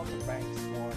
off the banks more.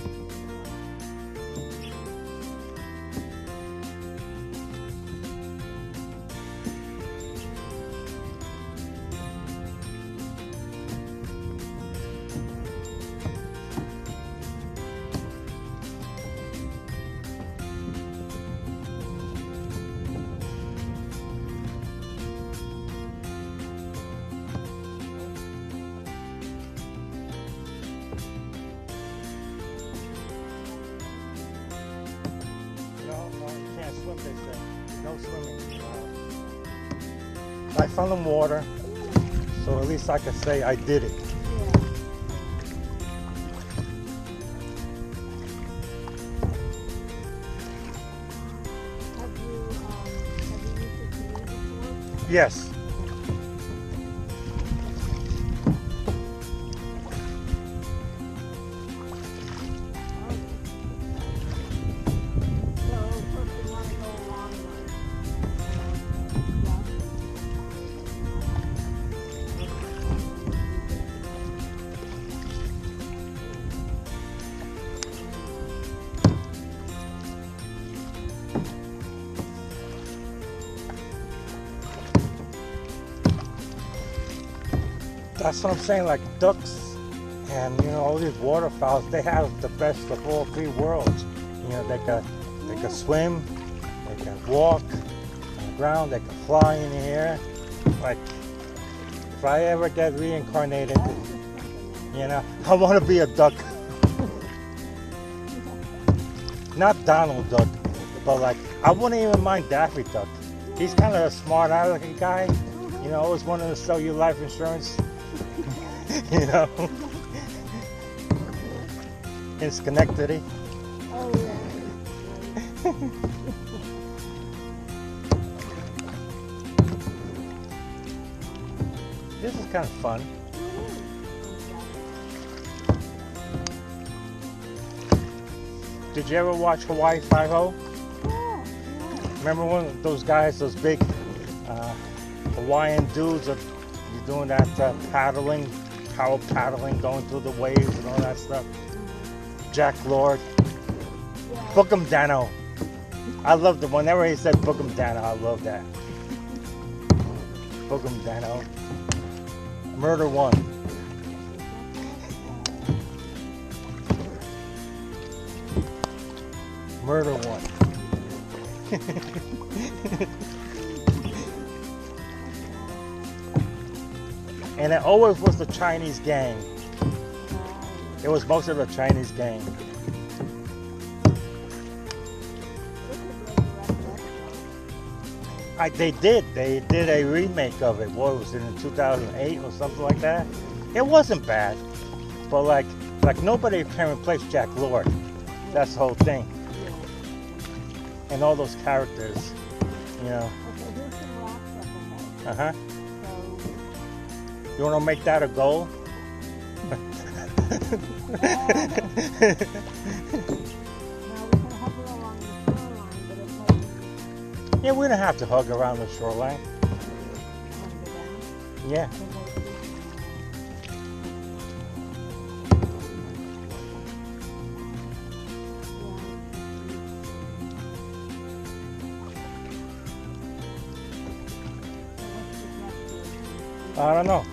No, you can't swim, they say. No swimming. I found them water, so at least I can say I did it. Have you used it before? Yes. That's what I'm saying, like ducks and all these waterfowls, they have the best of all three worlds. They can swim, they can walk on the ground, they can fly in the air. Like if I ever get reincarnated, I want to be a duck. Not Donald Duck, but like I wouldn't even mind Daffy Duck. He's kind of a smart alecky guy, always wanting to sell you life insurance. In Schenectady. Oh yeah. This is kind of fun. Did you ever watch Hawaii Five-0? Yeah. Remember one of those guys, those big Hawaiian dudes are doing that paddling, power paddling, going through the waves and all that stuff? Jack Lord. Yeah. Book 'em Dano. I loved it. Whenever he said Book 'em Dano, I love that. Book 'em Dano. Murder One. Murder One. And it always was the Chinese gang. It was most of the Chinese gang. They did a remake of it. What was it, in 2008 or something like that? It wasn't bad, but like nobody can replace Jack Lord. That's the whole thing. And all those characters, Uh-huh. You want to make that a goal? Yeah, we don't have to hug around the shoreline. Yeah. I don't know.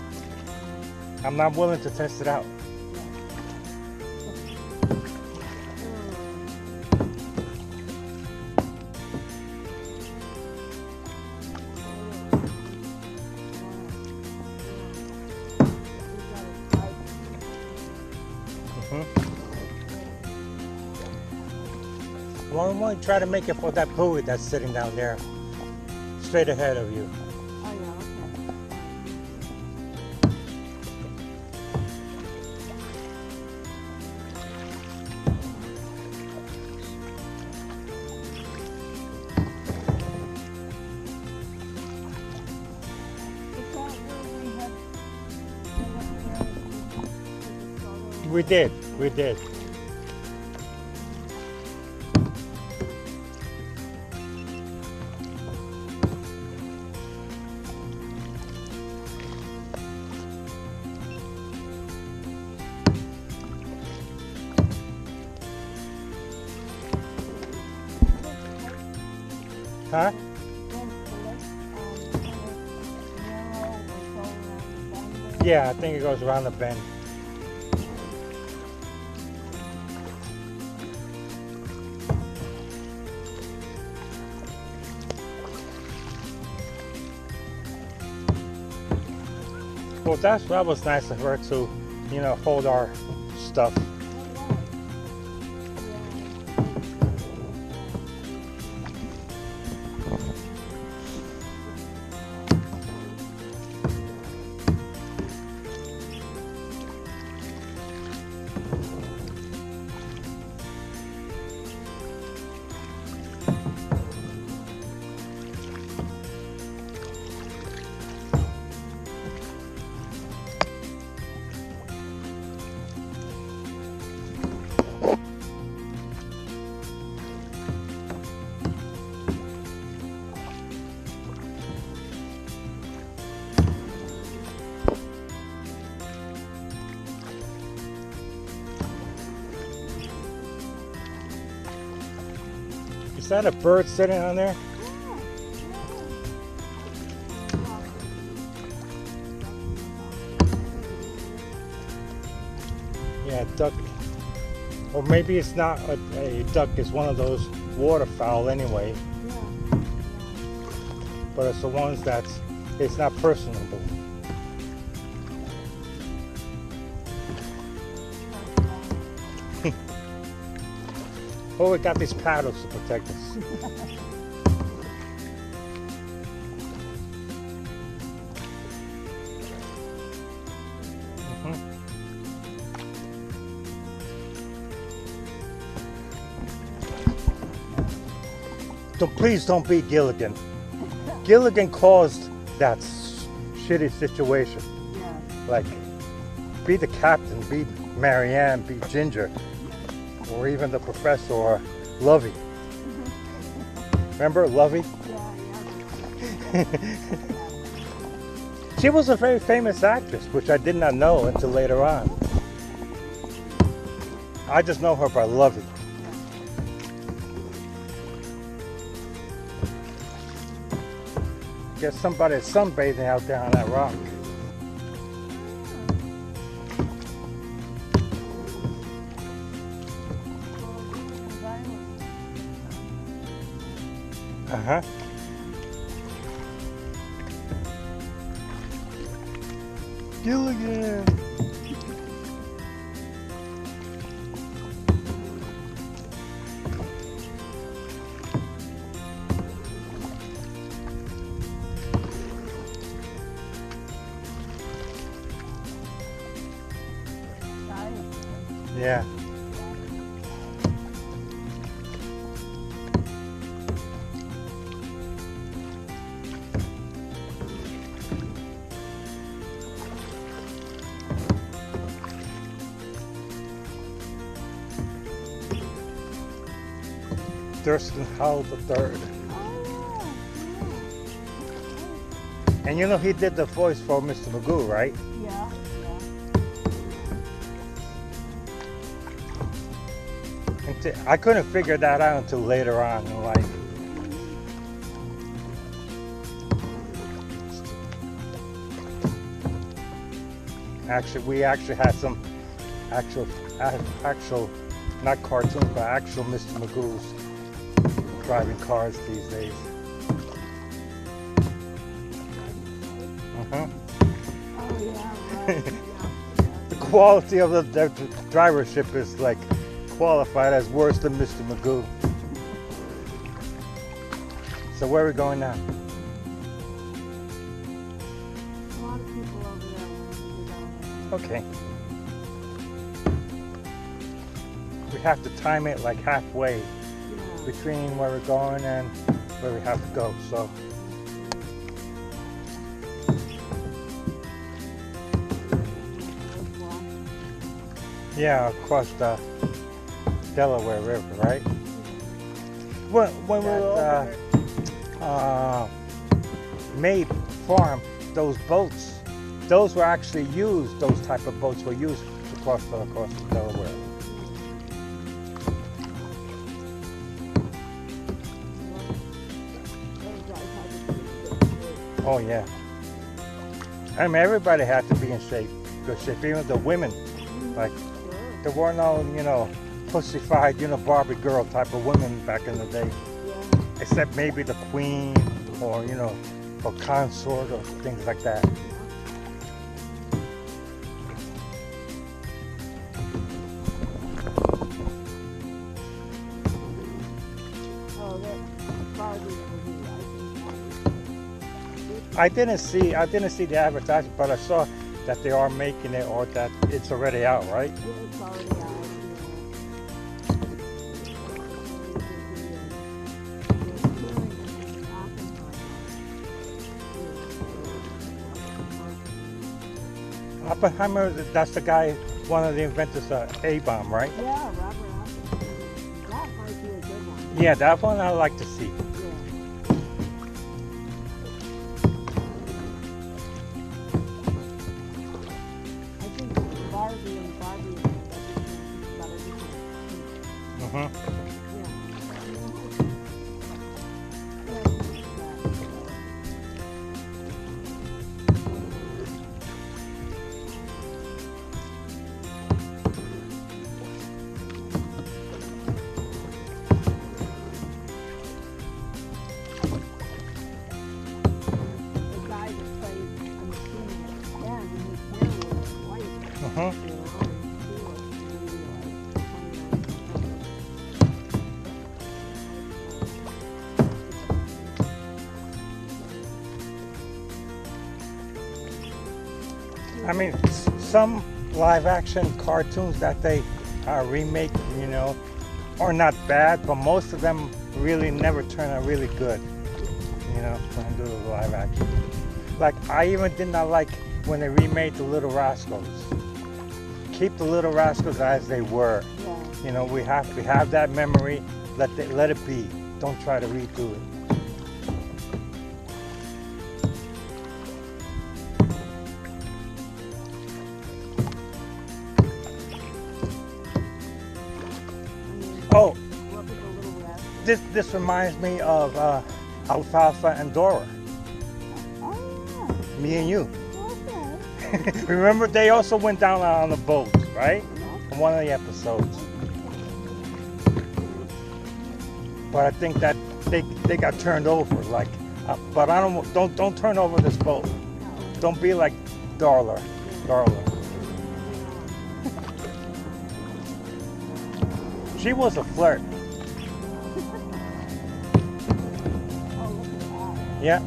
I'm not willing to test it out. Well, I'm going to try to make it for that buoy that's sitting down there, straight ahead of you. We did. Huh? Yeah, I think it goes around the bend. Well, that was nice of her to, you know, hold our stuff. Is that a bird sitting on there? Yeah, duck. Or maybe it's not a duck, it's one of those waterfowl anyway. But it's the ones that's, it's not personable. Oh, we got these paddles to protect us. Please don't be Gilligan. Gilligan caused that shitty situation. Yeah. Like, be the captain, be Marianne, be Ginger, or even the professor, or Lovey. Remember Lovey? Yeah. She was a very famous actress, which I did not know until later on. I just know her by Lovey. Guess somebody's sunbathing out there on that rock. Uh-huh. Gilligan! Yeah. Thurston Howell III. And you know he did the voice for Mr. Magoo, right? Yeah. I couldn't figure that out until later on in life. Actually, we actually had some actual, not cartoons, but actual Mr. Magoo's driving cars these days. Oh yeah. Right. The quality of the drivership is like qualified as worse than Mr. Magoo. So where are we going now? A lot of people over there. Okay. We have to time it like halfway between where we're going and where we have to go. So yeah, across the Delaware River, right? When we were at Maid Farm, those boats, those were actually used, those type of boats were used to cross the Delaware. Oh yeah. I mean, everybody had to be in shape, good shape. Even the women, like Sure. there were no, pussified, Barbie girl type of women back in the day, Yeah. except maybe the queen or or consort or things like that. Oh, that Barbie movie, I didn't see the advertisement, but I saw that they are making it or that it's already out, right? it's already out. Oppenheimer, that's the guy, one of the inventors of A-bomb, right? Yeah, Robert Oppenheimer. That might be a good one. Yeah, that one I like to see. Yeah. I think Barbie and Barbie is about a different. Hmm. The guy that played the machine then, his hair was white. Uh-huh. You know, and he was maybe I mean, some live action cartoons that they remake, are not bad, but most of them really never turn out really good, when they do the live action. Like, I even did not like when they remade the Little Rascals. Keep the Little Rascals as they were. Yeah. We have that memory. Let it be. Don't try to redo it. Oh, What was the Little Rascal? this reminds me of Alfalfa and Dora. Oh, Me and you. yeah. Okay. Remember, they also went down on the boat, right? In one of the episodes. But I think that they got turned over. Like, but I don't turn over this boat. Don't be like Darla. She was a flirt. Oh, look at that. Yeah.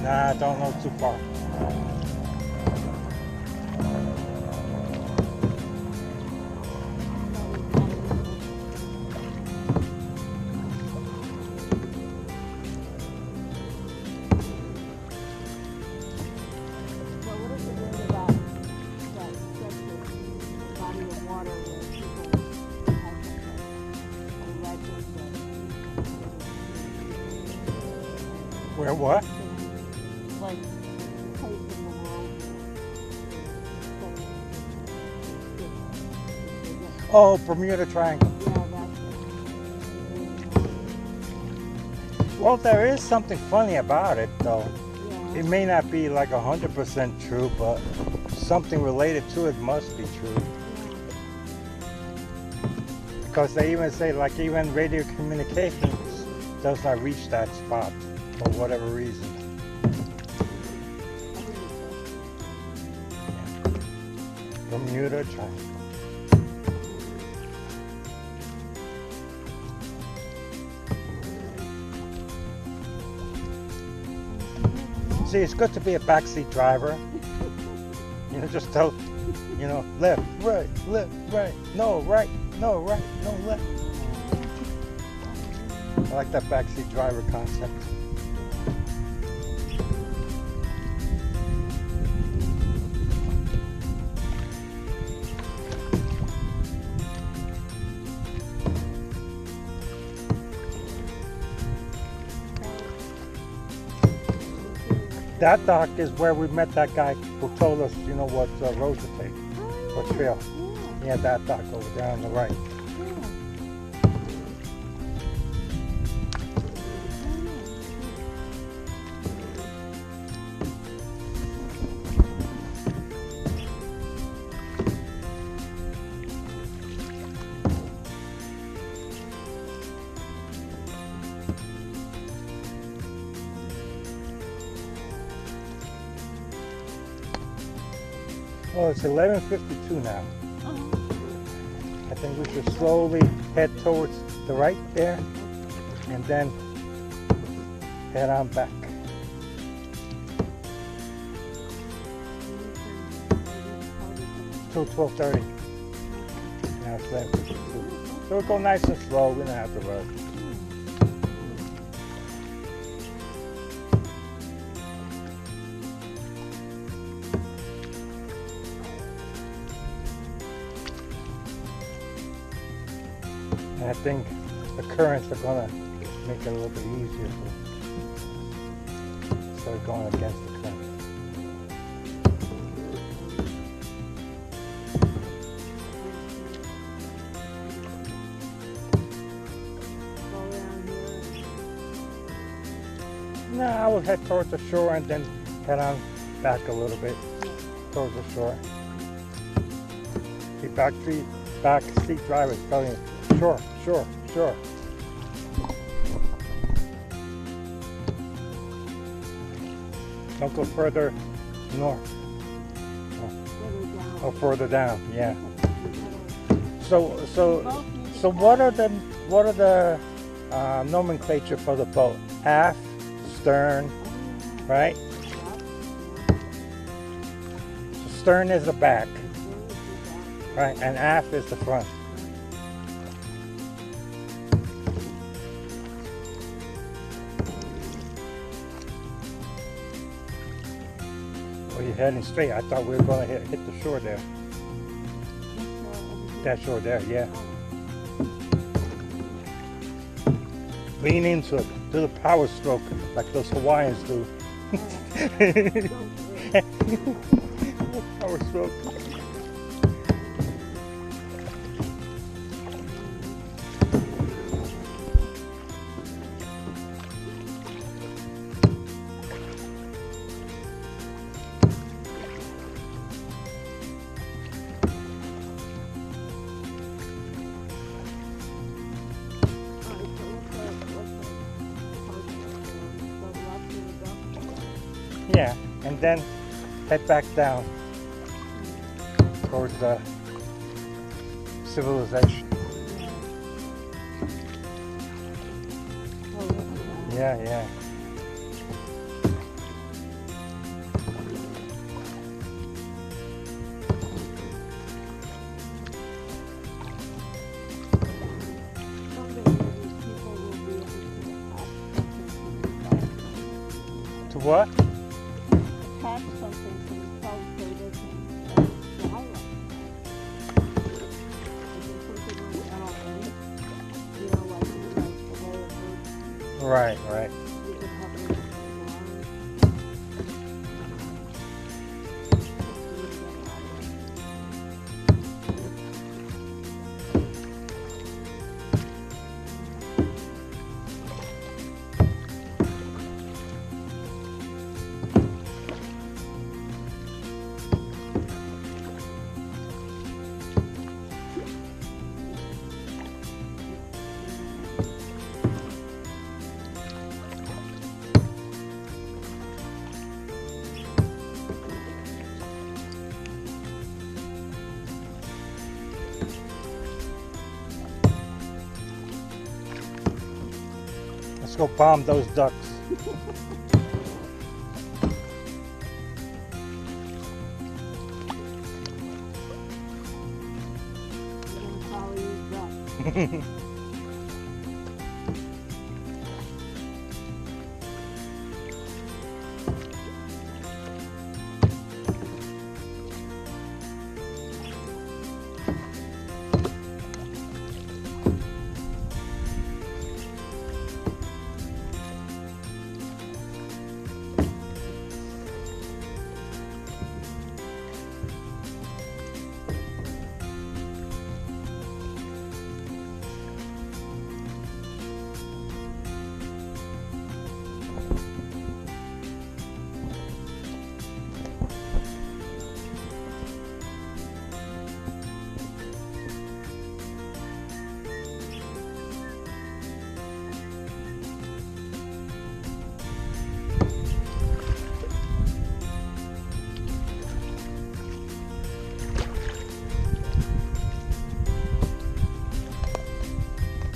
Nah, don't know too far. Well, what is the word about that stretch of body of water where people have a legend Where what? like the place in the world Oh, Bermuda Triangle. yeah, that's it. Well, there is something funny about it, though. Yeah. It may not be like 100% true, but something related to it must be true. Because they even say, like, even radio communications does not reach that spot for whatever reason. Bermuda Triangle. See, it's good to be a backseat driver. Just tell, left, right, no, right, no, left. I like that backseat driver concept. That dock is where we met that guy who told us, what road to take, what trail. Yeah, that dock over there on the right. Well, it's 11:52 now. Uh-huh. I think we should slowly head towards the right there and then head on back. Till 12:30. Now it's 11:52. So we'll go nice and slow. We don't have to rush. And I think the currents are gonna make it a little bit easier instead of going against the current. No, I will head towards the shore and then head on back a little bit towards the shore. See, back seat drivers telling you, shore, shore, shore. Don't go further north. Oh, further down, yeah. So what are the nomenclature for the boat? Aft, stern, right? So stern is the back, right? And aft is the front. Well, you're heading straight. I thought we were going to hit the shore there. That shore there, yeah. Lean into it. Do the power stroke like those Hawaiians do. Power stroke. Yeah, and then head back down towards the civilization. Yeah, yeah. To what? Attach something to the boat so they can fly like Right, right. you could have it Let's go bomb those ducks. We're gonna follow you back.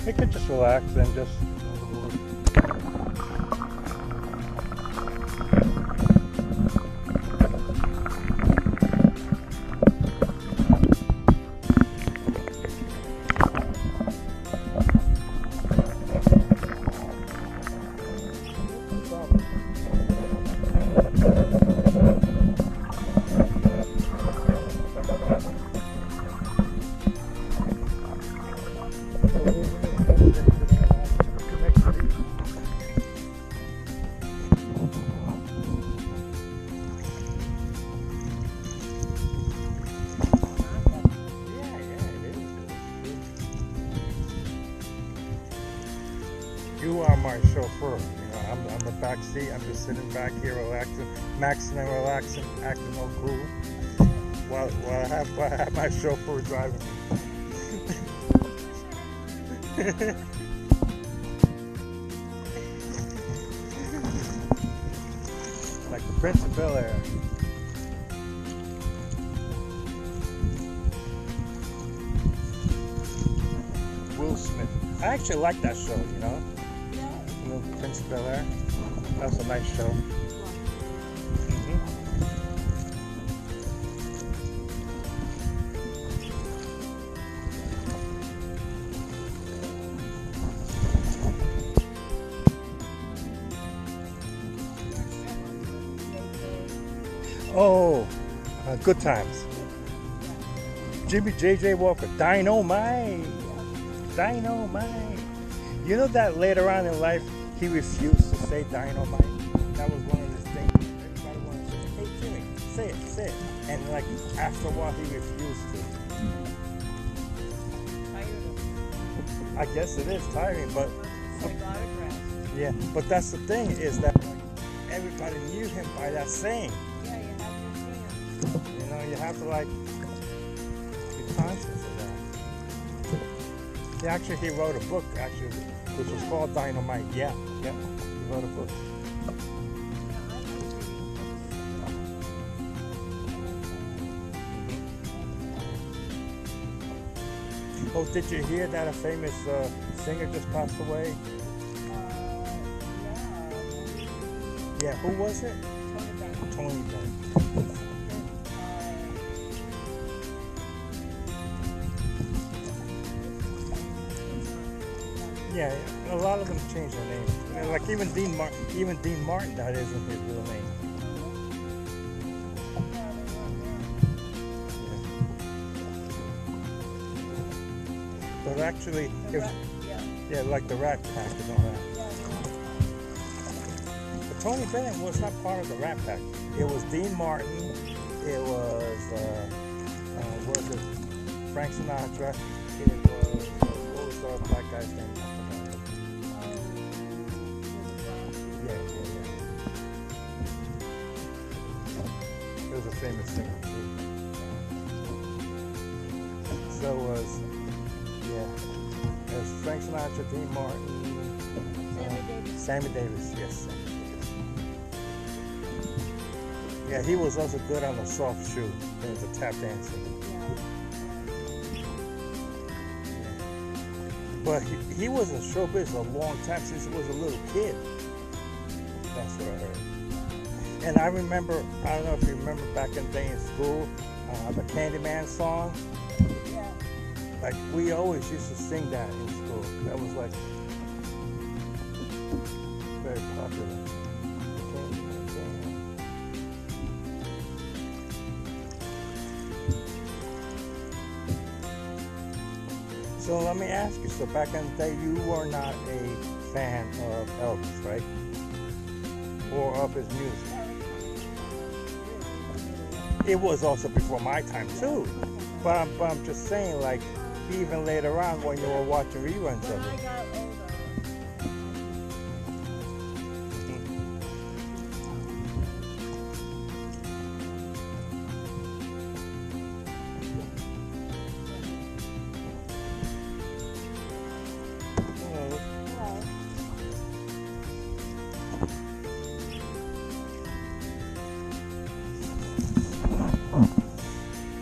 You could just relax and just. You are my chauffeur. You know, I'm the back seat. I'm just sitting back here, relaxing, maxing and relaxing, acting all cool, while I have my chauffeur driving. Like the Prince of Bel-Air. Will Smith. I actually like that show, you know? You know, Prince of Bel-Air. That was a nice show. Oh, Good Times. Jimmy J.J. Walker, Dynamite. Dynamite. You know that later on in life, he refused to say dynamite? That was one of his things. Everybody wanted to say, hey Jimmy, say it. And like after a while, he refused to. I guess it is tiring, but yeah. But that's the thing is that like, everybody knew him by that saying. Yeah, you have to see him. You know, you have to like be conscious of that. He wrote a book actually, which was called Dynamite. Yeah, he wrote a book. Oh, did you hear that a famous singer just passed away? Yeah, who was it? Tony Bennett. Yeah, a lot of them changed their names. Like even Dean Martin, that isn't his real name. But actually, like the Rat Pack and all that. But Tony Bennett was not part of the Rat Pack. It was Dean Martin. It was Frank Sinatra. It was what was the black guy's name? Yeah. It was a famous singer too. So was. It was Frank Sinatra, Dean Martin, Sammy Davis, yes. Yeah, he was also good on the soft shoe. It was a tap dancing. Yeah. But he was in showbiz a long time since he was a little kid. That's what I heard. And I remember, I don't know if you remember back in the day in school, the Candyman song. Like, we always used to sing that in school. That was like very popular. So let me ask you, so back in the day, you were not a fan of Elvis, right? Or of his music? It was also before my time too. But I'm just saying, like, even later on when you were watching reruns of it. When I got older.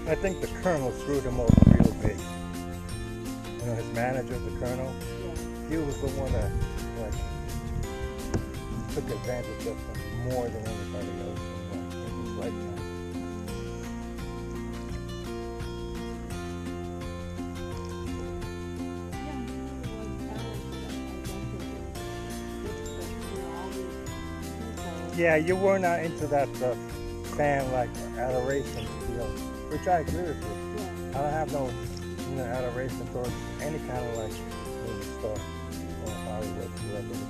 I think the Colonel screwed him over real big. You know, his manager, the Colonel. Yeah. he was the one that like took advantage of him more than anybody else in his lifetime. Yeah, you were not into that fan like adoration deal, which I agree with you. Yeah. I don't have no adoration towards any kind of like movie star or Hollywood celebrity.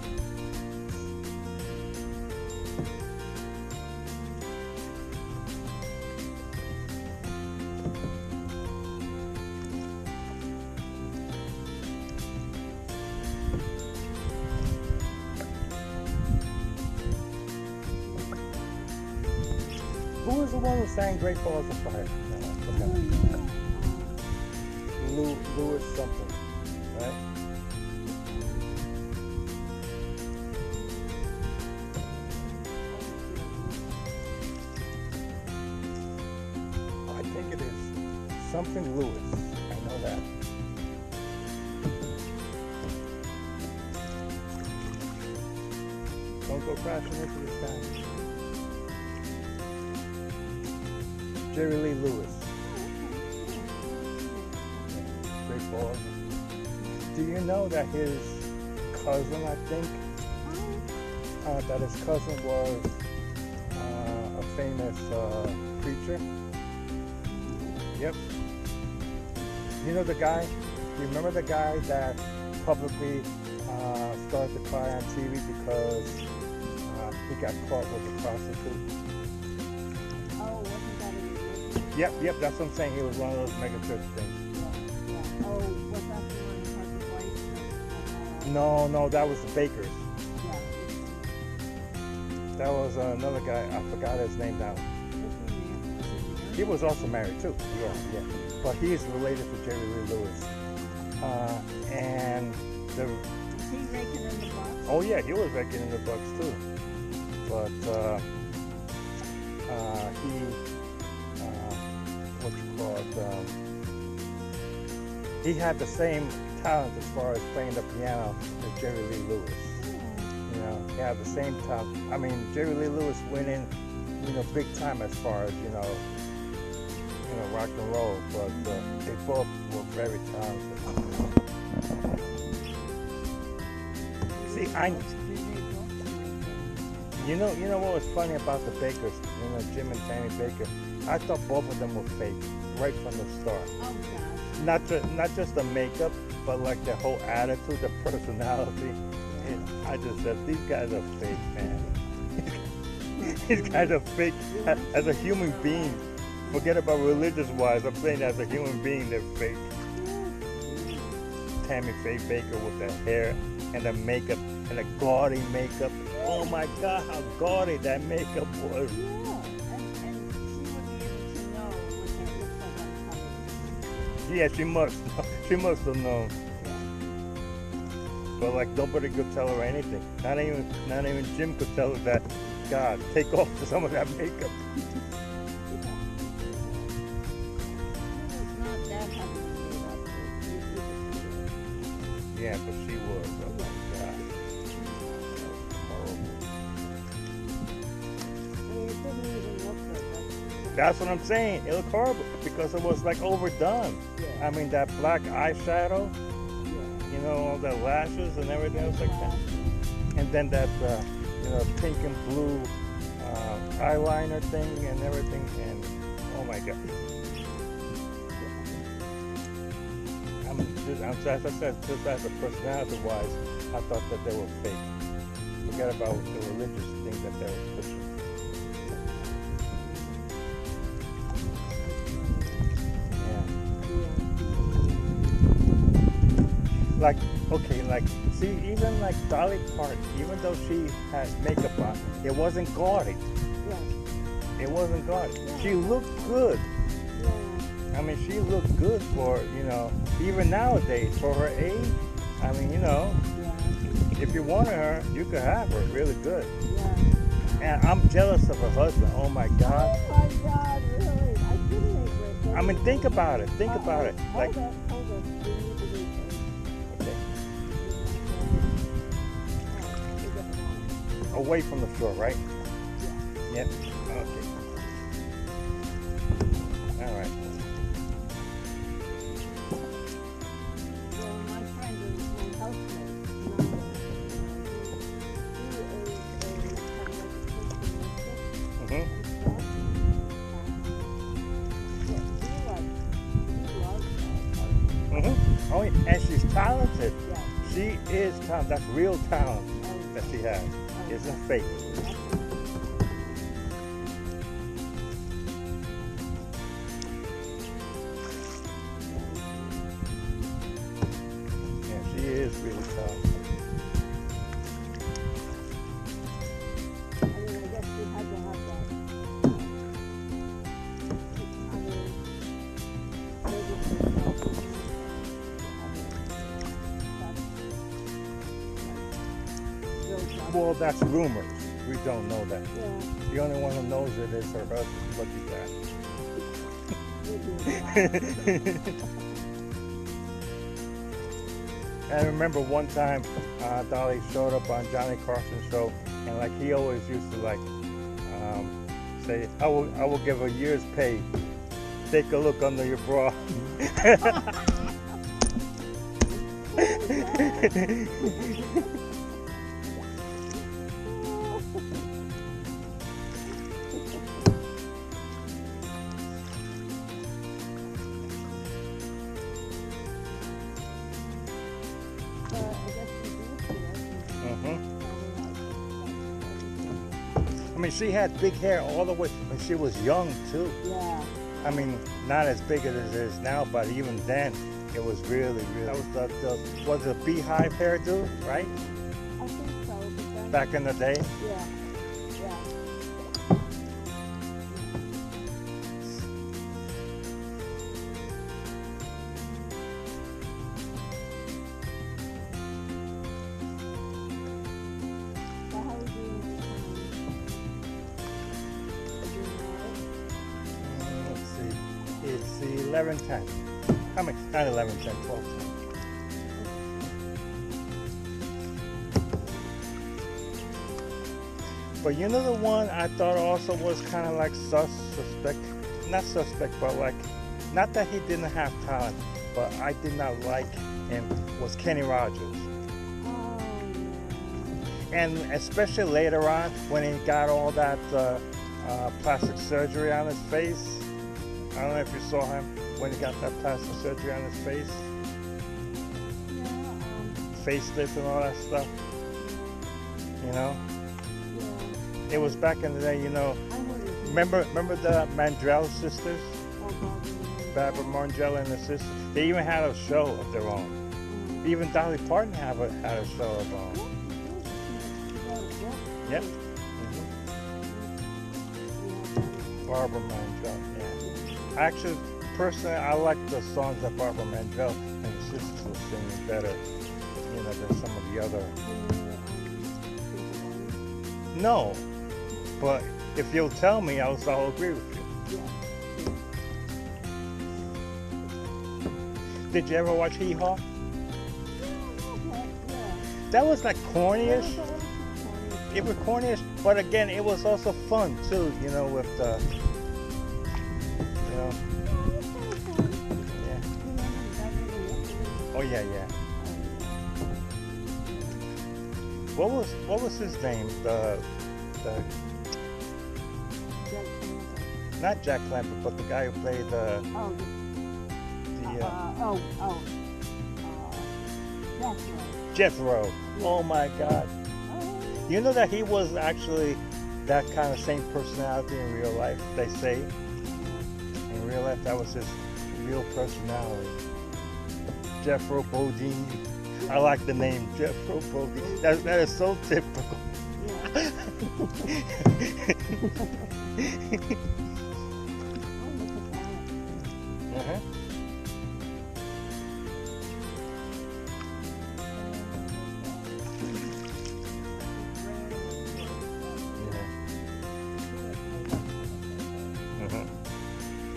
Who was the one who sang Great Balls of Fire? Louis something, right? I think it is something Lewis. I know that. Don't go crashing into this guy. Jerry Lee Lewis. Great balls. Do you know that his cousin, I think, that his cousin was a famous preacher? Yep. You know the guy? You remember the guy that publicly started to cry on TV because he got caught with a prostitute? Yep, that's what I'm saying. He was one of those mega church things. Yeah. Oh, was that the one who had the wife? No, that was the Bakers. Yeah. That was another guy. I forgot his name now. He was also married too. Yeah. But he's related to Jerry Lee Lewis. And the. Is he raking in the box? Oh yeah, he was raking in the bucks too. But he. He had the same talent as far as playing the piano as Jerry Lee Lewis. You know, he had the same talent. I mean, Jerry Lee Lewis went in, big time as far as rock and roll, but they both were very talented. See, you know what was funny about the Bakers? Jim and Tammy Baker. I thought both of them were fake right from the start. Oh, God. Not just the makeup, but like their whole attitude, their personality. Yeah. I just said, these guys are fake, man. These guys are fake as a human being. Forget about religious-wise. I'm saying as a human being, they're fake. Tammy Faye Baker with the hair and the makeup and the gaudy makeup. Oh my God, how gaudy that makeup was. Yeah, she must have known. But like nobody could tell her anything. Not even Jim could tell her that. God, take off some of that makeup. Yeah, but she was. Oh my God. Horrible. That's what I'm saying. It looked horrible because it was like overdone. I mean, that black eyeshadow, all the lashes and everything else like that. And then that, pink and blue eyeliner thing and everything. And oh my God. I mean, as I said, just as a personality-wise, I thought that they were fake. Forget about the religious thing that they were pushing. See, even like Dolly Parton, even though she had makeup on, it wasn't gaudy. Yeah. It wasn't gaudy. Yeah. She looked good. Yeah. I mean, she looked good for, even nowadays, for her age. I mean, if you wanted her, you could have her really good. Yeah. And I'm jealous of her husband. Oh my God. Oh my God, really? I didn't make it. I mean, think about it. Think about it. Hold on. away from the shore, right? Yeah. Yep. Okay. All right. Well, my friend is my housemate. He is a kind of a Christian mystic Mhm. and stuff. He loves that. Mhm. Oh, yeah. And she's talented. Yeah. She is talented. That's real talent that she has. Oh, Isn't fake. Yeah, she is really talented. I mean, I guess you had to have that. I mean, maybe it's just Well, that's rumors. We don't know that. yeah, The only one who knows it is her husband. Look at that. And I remember one time Dolly showed up on Johnny Carson's show, and like he always used to like say, I will give a year's pay. Take a look under your bra. I mean, she had big hair all the way when she was young too. Yeah. I mean, not as big as it is now, but even then, it was really. That was a beehive hairdo, right? I think so. But then, Back in the day. yeah. Yeah. So how are you doing this time? Let's see. It's 11:10. I mean, not 11:10, 12:10. But you know the one I thought also was kind of like suspect, not suspect, but like, not that he didn't have talent, but I did not like him, was Kenny Rogers. Oh, And especially later on when he got all that plastic surgery on his face. I don't know if you saw him when he got that plastic surgery on his face. yeah. Facelift and all that stuff, you know. Yeah. It was back in the day, you know. I heard it. Remember the Mandrell sisters? Oh, Barbara Marngell and her sister. They even had a show of their own. Even Dolly Parton had a show of her own. Yep. Barbara Mandrell, yeah. Actually, personally, I like the songs that Barbara Mandrell and her sisters were singing better, you know, than some of the other. No, but if you'll tell me, I'll agree with you. Did you ever watch Hee Haw? That was like cornyish. It was cornyish, but again, it was also fun too, you know, with the, you know. Yeah. Oh yeah, yeah. What was his name? The not Jack Clampett, but the guy who played Jethro. Oh my God. You know that he was actually that kind of same personality in real life, they say. In real life, that was his real personality. Jethro Bodine. I like the name Jethro Bodine. That is so typical. Uh-huh.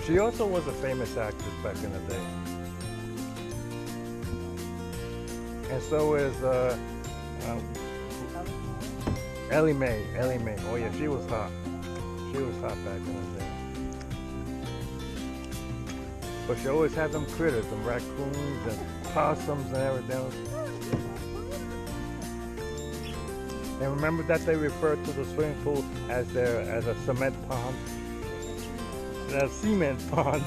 She also was a famous actress back in the day. And so is Ellie Mae. Oh yeah, she was hot. She was hot back in the day. But she always had them critters, them raccoons and possums and everything else. And remember that they referred to the swimming pool as a cement pond, a cement pond.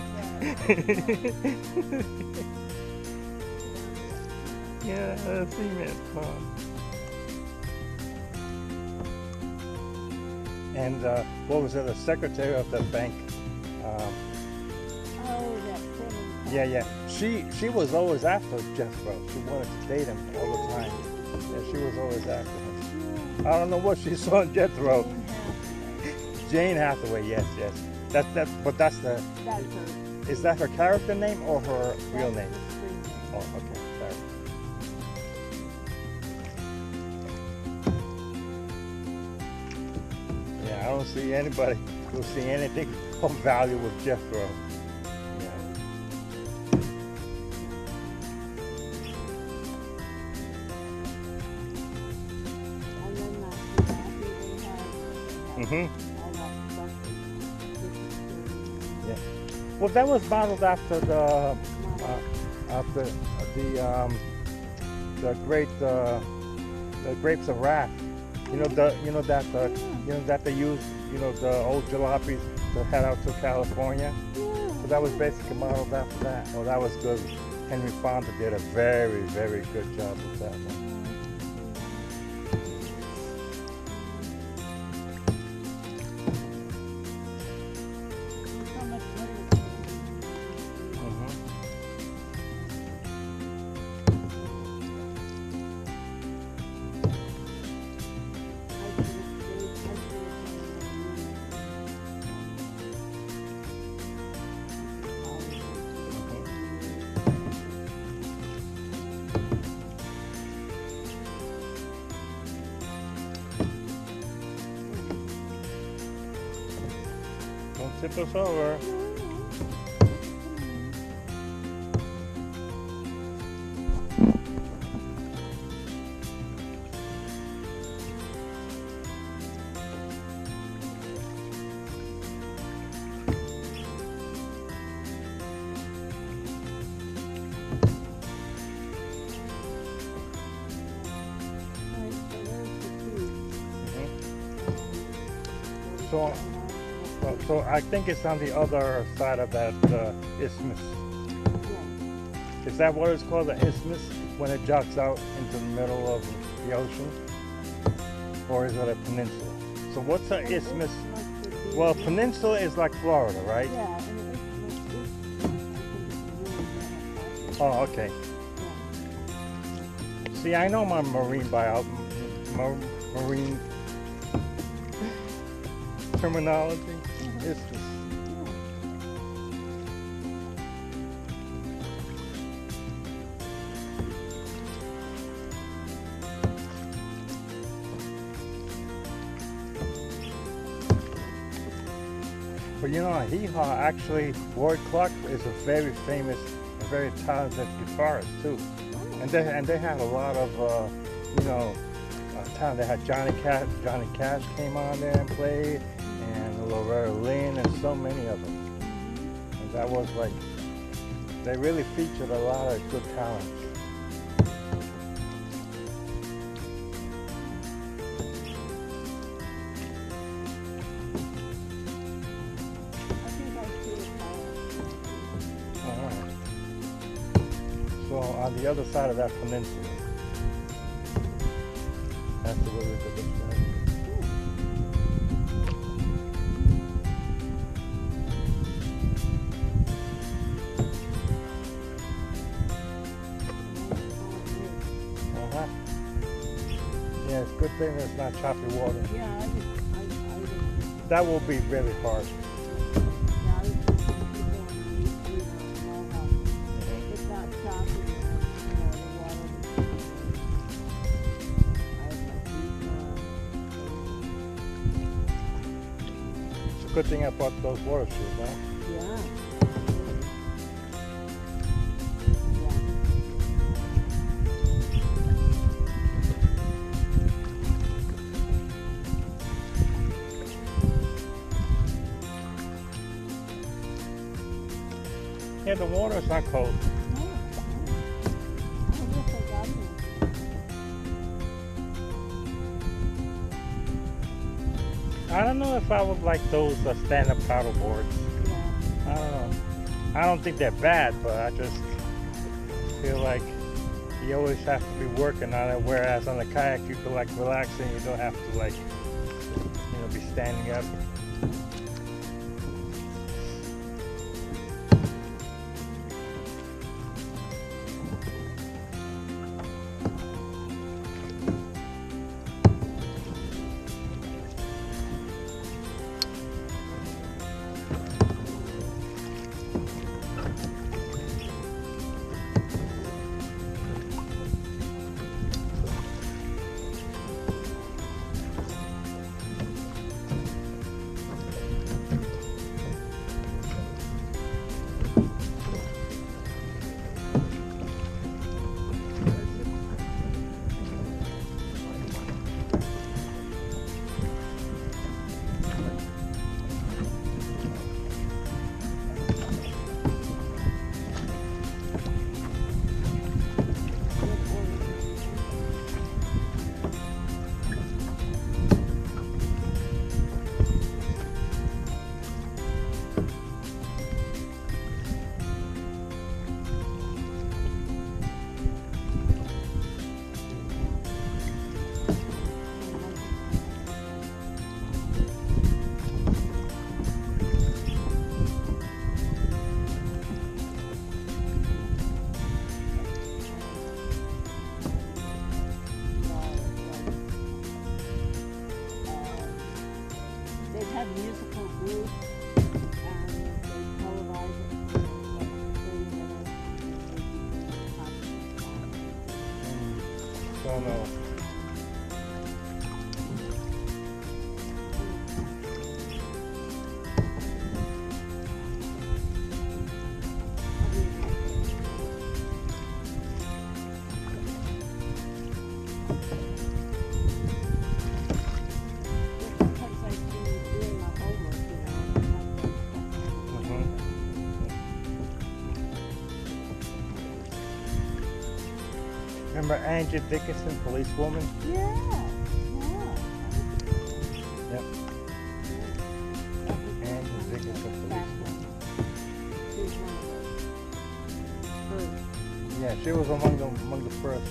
Yeah, a cement pond. And what was it? The secretary of the bank. Oh, that Simmons. Yeah. She was always after Jethro. She wanted to date him all the time. Yeah, she was always after him. I don't know what she saw in Jethro. Jane Hathaway. Yes. But that's the. That's her. Is that her character name or her real name? That's her screen name. Oh, okay. Sorry. Yeah, I don't see anybody who see anything of value with Jethro. Yeah. And then that Jackie they had Mhm. all that stuff. Yeah. Well, that was modeled after the grapes of wrath. That they use. The old jalopies to head out to California. So that was basically modeled after that. Oh, that was good. Henry Fonda did a very, very good job with that one. Don't tip us over. So I think it's on the other side of that isthmus. Is that what it's called, the isthmus, when it juts out into the middle of the ocean? Or is it a peninsula? So what's an isthmus? Well, peninsula is like Florida, right? Yeah, and the isthmus is, I think it's really bad. Oh, okay. See, I know my marine terminology. Isthmus. But Hee Haw, actually, Ward Clark is a very famous, a very talented guitarist too. And they had a lot of, talent. They had Johnny Cash came on there and played, and Loretta Lynn, and so many of them. And that was like, they really featured a lot of good talent. So on the other side of that peninsula, that's the way we could describe it. Yeah, it's a good thing it's not choppy water. Yeah, I That will be really hard. it's not choppy, the water. It's a good thing I bought those water shoes, huh? Yeah. here the water is not cold. No, no. I guess I got here. I don't know if I would like those stand-up paddle boards. Yeah. I don't know. I don't think they're bad, but I just feel like you always have to be working on it. Whereas on the kayak, you can like relax and you don't have to like, be standing up. Have musical group and they televise it for like 30 minutes and they Don't know. Remember Angie Dickinson, policewoman? Yeah. Yep. Angie Dickinson, policewoman. Yeah, she was among the first.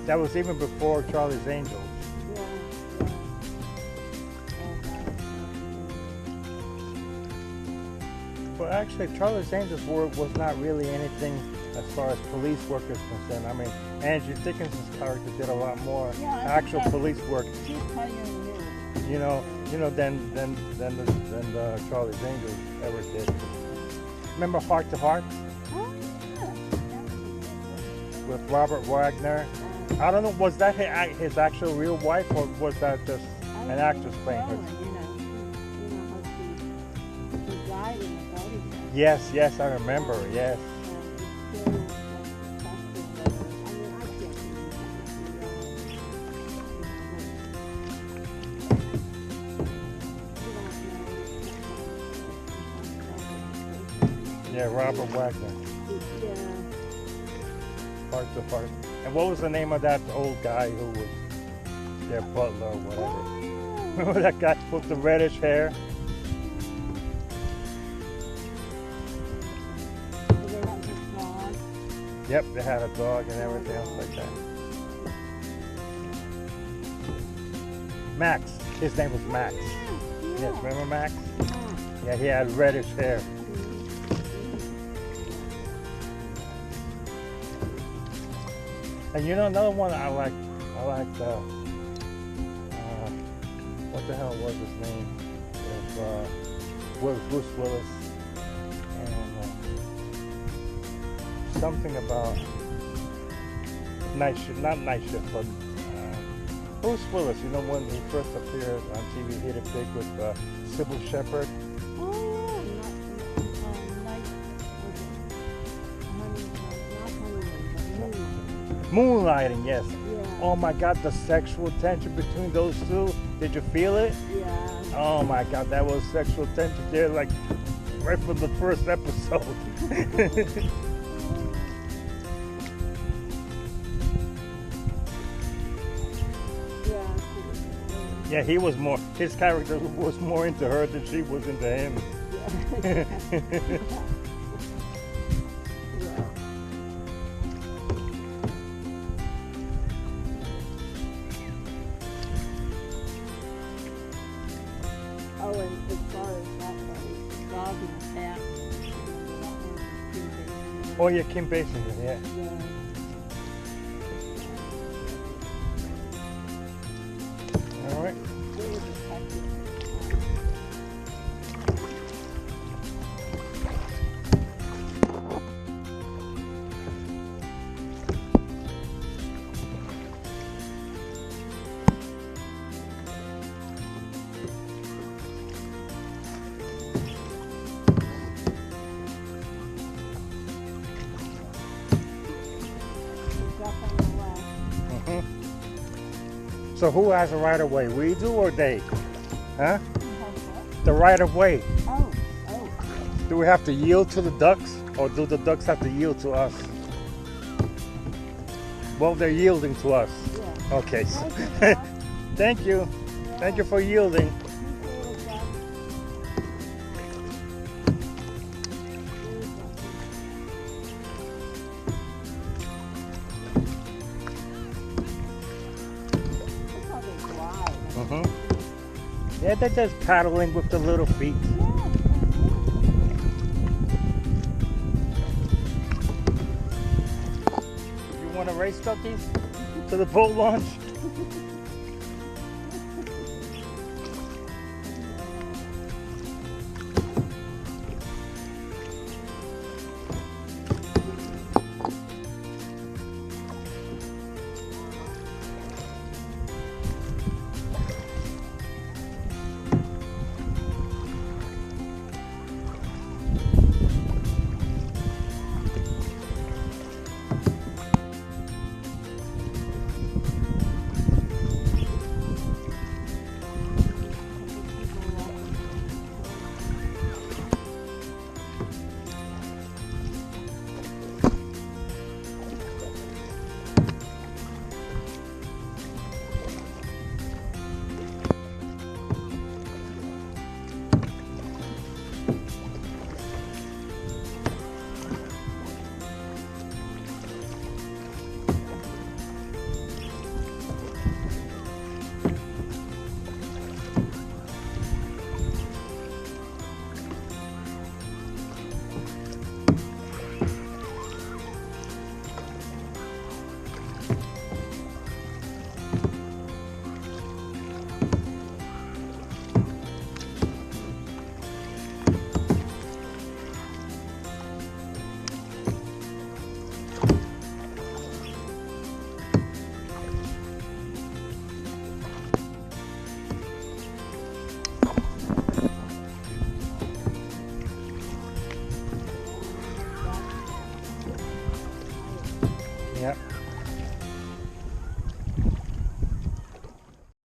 That was even before Charlie's Angels. Well, actually, Charlie's Angels was not really anything as far as police work is concerned. I mean, Angie Dickinson's character did a lot more actual police work. She's pioneering. Than the Charlie's Angels ever did. Remember Heart to Heart? Oh, yeah. With Robert Wagner. I don't know, was that his actual real wife, or was that just an actress playing her? She died in the boating. Yes, I remember, yes. Yeah, Robert Wagner. Yeah. Heart to Heart. And what was the name of that old guy who was their butler or whatever? Oh, yeah. Remember that guy with the reddish hair? They had this dog. Yep, they had a dog and everything else like that. Max. His name was Max. Yes, remember Max? Yeah, he had reddish hair. And another one I liked, what the hell was his name? With Bruce Willis. And something about not night shift, but Bruce Willis, when he first appeared on TV, he did big with Sybil Shepherd. Oh, Moonlighting, yes. yeah. Oh my God, the sexual tension between those two. Did you feel it? Yeah. Oh my God, that was sexual tension. They're like right from the first episode. Yeah. Yeah, he was more, his character was more into her than she was into him. Yeah. Oh, and as far as that goes, dog and cat. Oh yeah, Kim Basinger, yeah. Yeah. All right. They were detectives. Up on the left. Mhm. So who has the right of way? We do or they? Huh? Who has what? The right of way. Oh. Do we have to yield to the ducks, or do the ducks have to yield to us? Well, they're yielding to us. Yeah. Okay. Thank you, Doc. Thank you. Thank you for yielding. Appreciate it, Doc. Look how they glide. Mhm. Yeah, they're just paddling with the little feet. You want to race duckies to the boat launch?